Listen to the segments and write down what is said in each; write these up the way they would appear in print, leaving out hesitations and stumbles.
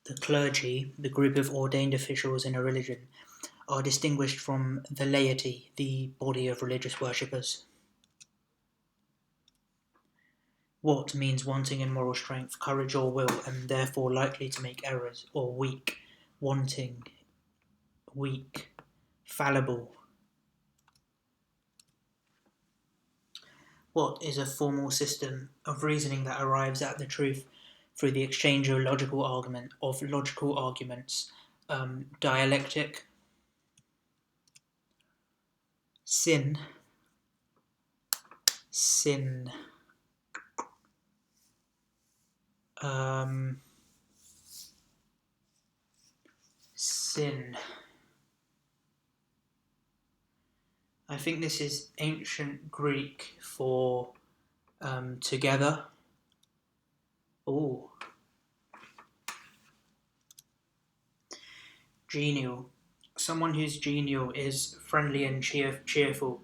The clergy, the group of ordained officials in a religion, are distinguished from the laity, the body of religious worshippers. What means wanting in moral strength, courage or will, and therefore likely to make errors, or weak, wanting, weak, fallible. What is a formal system of reasoning that arrives at the truth through the exchange of logical arguments? Dialectic. Sin. Sin. I think this is ancient Greek for together. Oh. Genial. Someone who's genial is friendly and cheerful.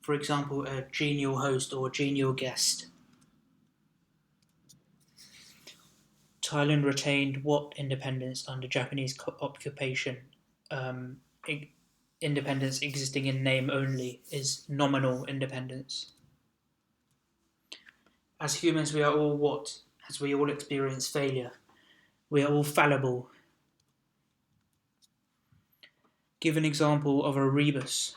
For example, a genial host or genial guest. Thailand retained what independence under Japanese occupation? Independence existing in name only is nominal independence. As humans, we are all what? As we all experience failure. We are all fallible. Give an example of a rebus.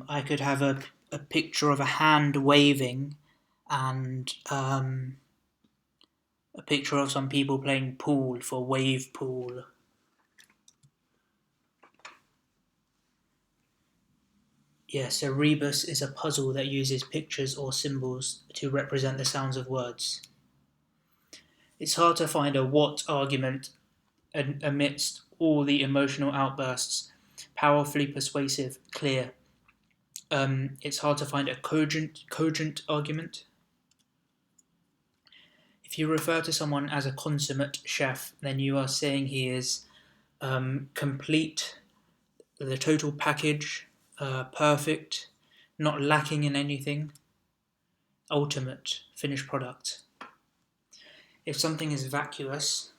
I could have a picture of a hand waving and a picture of some people playing pool for wave pool. Yes, a rebus is a puzzle that uses pictures or symbols to represent the sounds of words. It's hard to find a what argument amidst all the emotional outbursts, powerfully persuasive, clear. It's hard to find a cogent argument. If you refer to someone as a consummate chef, then you are saying he is complete, the total package, perfect, not lacking in anything, ultimate, finished product. If something is vacuous,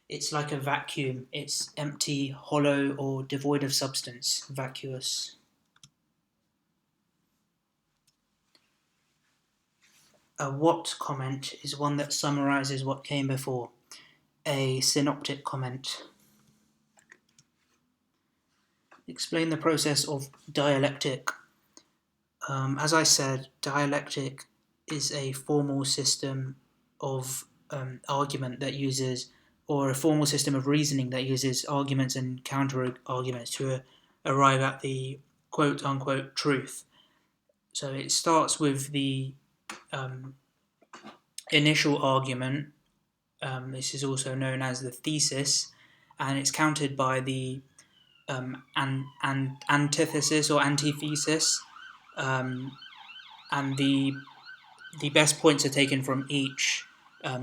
it's like a vacuum. It's empty, hollow, or devoid of substance. Vacuous. A what comment is one that summarizes what came before. A synoptic comment. Explain the process of dialectic. As I said, dialectic is a formal system of argument that uses, or a formal system of reasoning that uses arguments and counter-arguments to arrive at the quote-unquote truth. So it starts with the initial argument. This is also known as the thesis, and it's countered by the antithesis or antithesis, and the best points are taken from each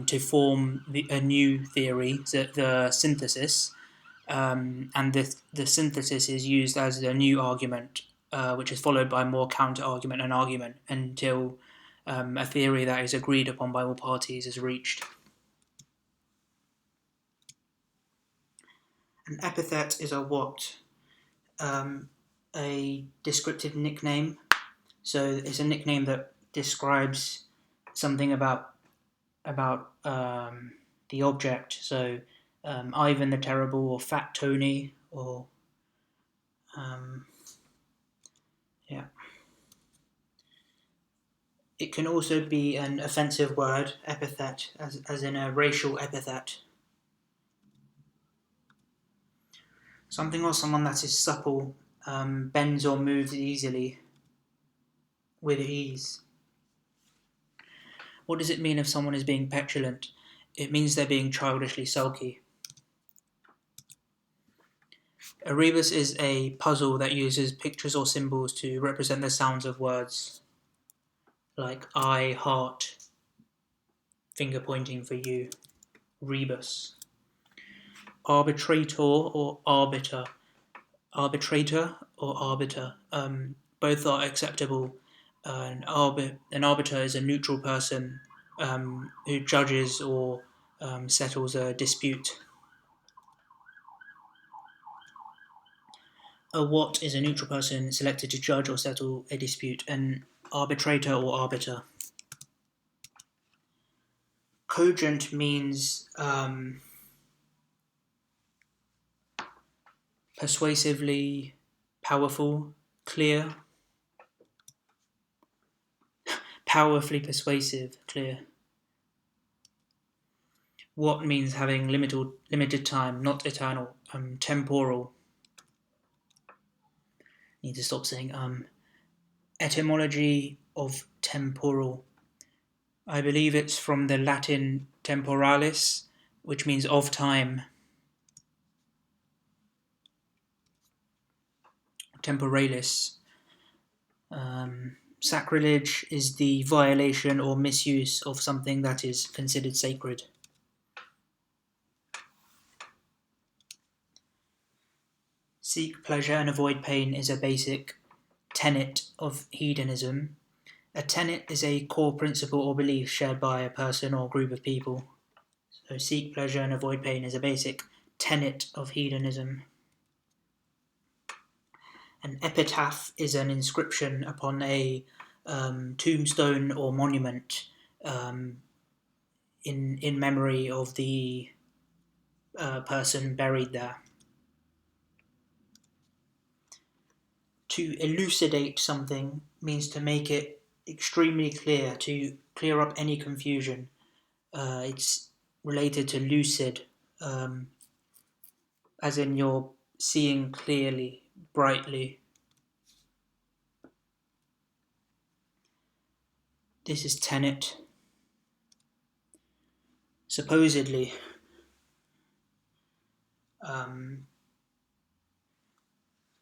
to form a new theory, the synthesis, and the synthesis is used as the new argument, which is followed by more counter-argument and argument until a theory that is agreed upon by all parties is reached. An epithet is a what? A descriptive nickname. So it's a nickname that describes something about the object. So Ivan the Terrible, or Fat Tony, or yeah. It can also be an offensive word, epithet, as in a racial epithet. Something or someone that is supple, bends or moves easily, with ease. What does it mean if someone is being petulant? It means they're being childishly sulky. A rebus is a puzzle that uses pictures or symbols to represent the sounds of words, like I, heart, finger pointing for you. Rebus. Arbitrator or arbiter. Arbitrator or arbiter. Both are acceptable. An arbiter is a neutral person who judges or settles a dispute. A what is a neutral person selected to judge or settle a dispute. An arbitrator or arbiter. Cogent means persuasively powerful, clear. Powerfully persuasive, clear. What means having limited time, not eternal. Temporal. Need to stop saying etymology of temporal. I believe it's from the Latin temporalis, which means of time. Temporalis. Sacrilege is the violation or misuse of something that is considered sacred. Seek pleasure and avoid pain is a basic tenet of hedonism. A tenet is a core principle or belief shared by a person or group of people. So seek pleasure and avoid pain is a basic tenet of hedonism. An epitaph is an inscription upon a tombstone or monument in memory of the person buried there. To elucidate something means to make it extremely clear, to clear up any confusion. It's related to lucid, as in you're seeing clearly, brightly. This is tenet. Supposedly.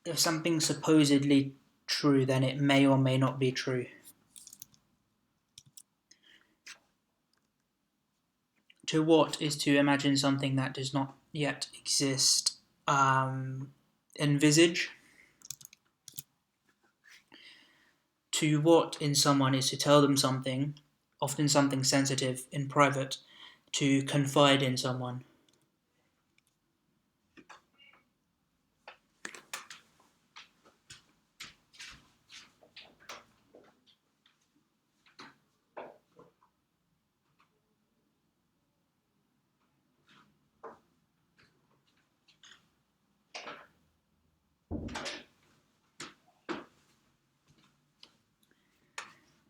If something's supposedly true, then it may or may not be true. To what is to imagine something that does not yet exist. Envisage. To what in someone is to tell them something, often something sensitive in private, to confide in someone.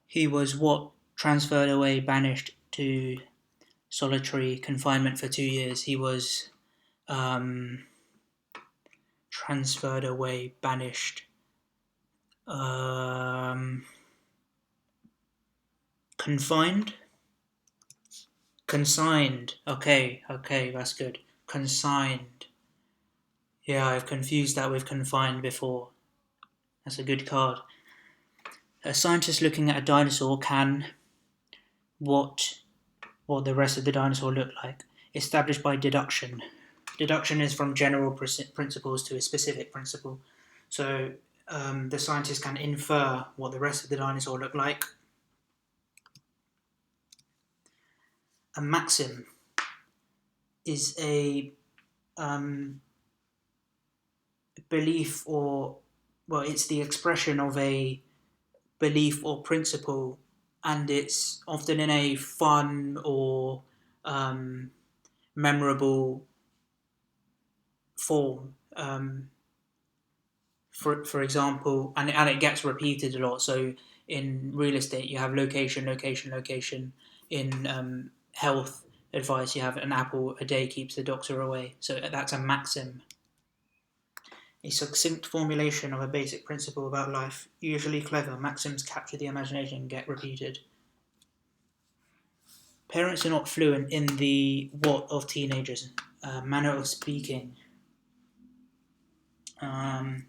He was what? Transferred away, banished to solitary confinement for 2 years. He was transferred away, banished. Confined? Consigned. Okay, that's good. Consigned. Yeah, I've confused that with confined before. That's a good card. A scientist looking at a dinosaur can what the rest of the dinosaur looked like, established by deduction. Deduction is from general principles to a specific principle. So the scientist can infer what the rest of the dinosaur looked like. A maxim is a belief it's the expression of a belief or principle, and it's often in a fun or memorable form. For example, and it gets repeated a lot. So in real estate, you have location, location, location. In health advice, you have an apple a day keeps the doctor away. So that's a maxim. A succinct formulation of a basic principle about life, usually clever. Maxims capture the imagination and get repeated. Parents are not fluent in the what of teenagers. Manner of speaking. The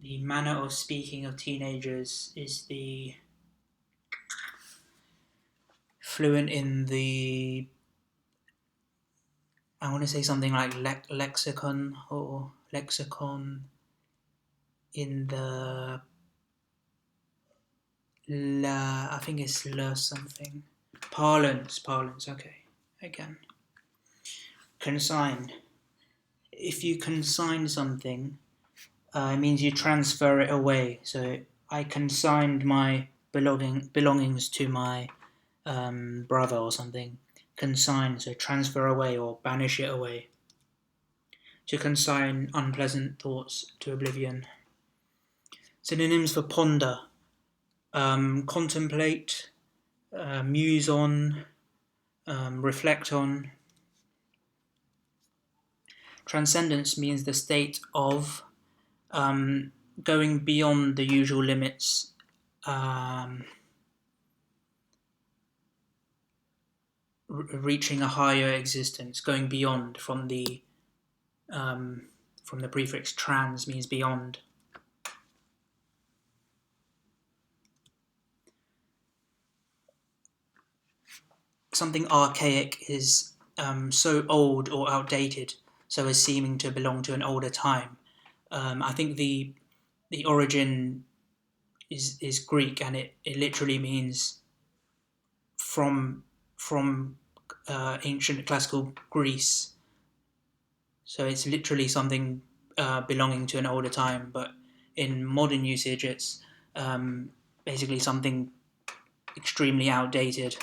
manner of speaking of teenagers is the fluent in the, I want to say something like lexicon or lexicon in the I think it's something. Parlance, okay. Again. Consign. If you consign something, it means you transfer it away. So I consigned my belongings to my brother or something. Consign, so transfer away or banish it away. To consign unpleasant thoughts to oblivion. Synonyms for ponder. Contemplate, muse on, reflect on. Transcendence means the state of going beyond the usual limits, reaching a higher existence, going beyond from the prefix trans means beyond. Something archaic is so old or outdated, so as seeming to belong to an older time. I think the origin is Greek, and it literally means from ancient classical Greece. So it's literally something belonging to an older time, but in modern usage, it's basically something extremely outdated.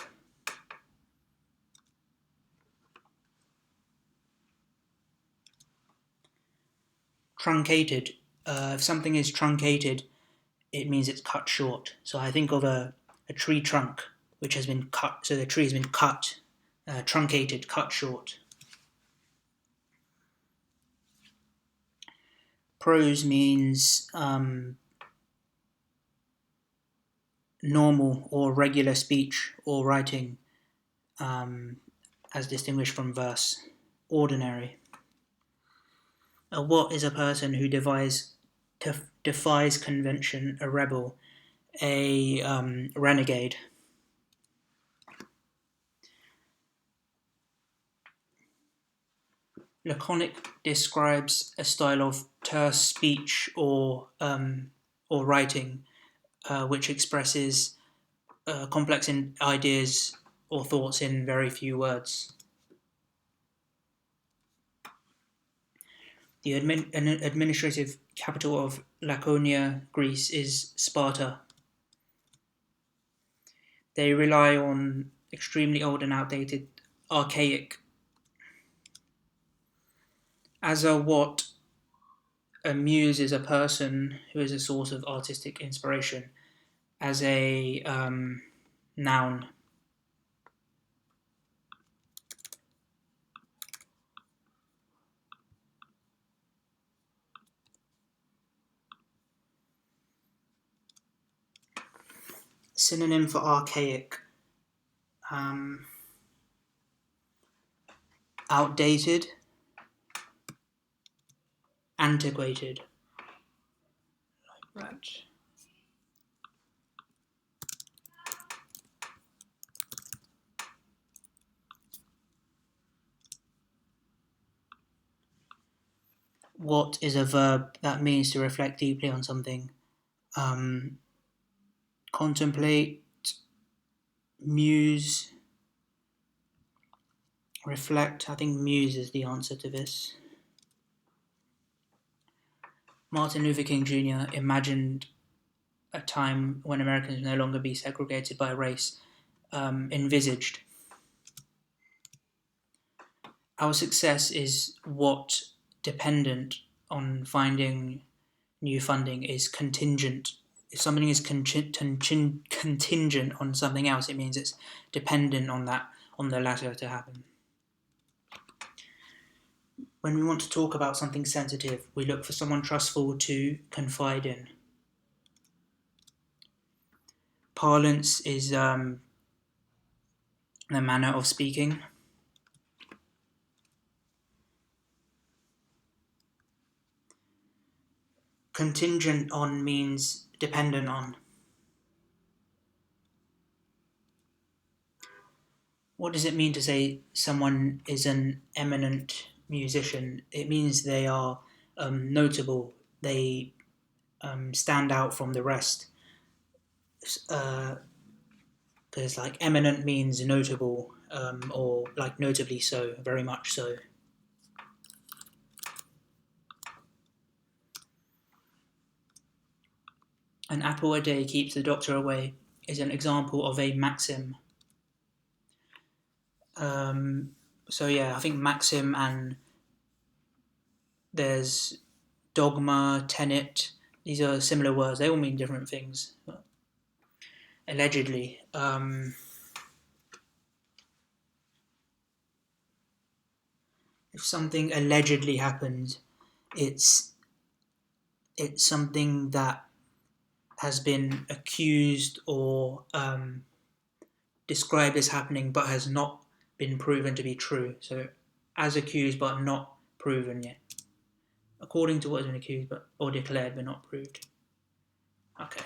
Truncated. If something is truncated, it means it's cut short. So I think of a tree trunk which has been cut. So the tree has been cut, truncated, cut short. Prose means normal or regular speech or writing, as distinguished from verse. Ordinary. What is a person who defies convention? A rebel, a renegade. Laconic describes a style of terse speech or writing, which expresses complex ideas or thoughts in very few words. The administrative capital of Laconia, Greece, is Sparta. They rely on extremely old and outdated, archaic. As a what? A muse is a person who is a source of artistic inspiration. As a noun. Synonym for archaic. Outdated. Antiquated. Like that. What is a verb that means to reflect deeply on something? Contemplate, muse, reflect. I think muse is the answer to this. Martin Luther King Jr. imagined a time when Americans would no longer be segregated by race. Envisaged. Our success is what dependent on finding new funding is contingent. If something is contingent on something else, it means it's dependent on the latter to happen. When we want to talk about something sensitive, we look for someone trustful to confide in. Parlance is the manner of speaking. Contingent on means dependent on. What does it mean to say someone is an eminent musician? It means they are notable. They stand out from the rest. Because like eminent means notable, or like notably so, very much so. An apple a day keeps the doctor away is an example of a maxim. So yeah, I think maxim, and there's dogma, tenet. These are similar words. They all mean different things. Allegedly, if something allegedly happened, it's something that has been accused or described as happening, but has not been proven to be true. So, as accused, but not proven yet. According to what has been accused, but or declared, but not proved. Okay.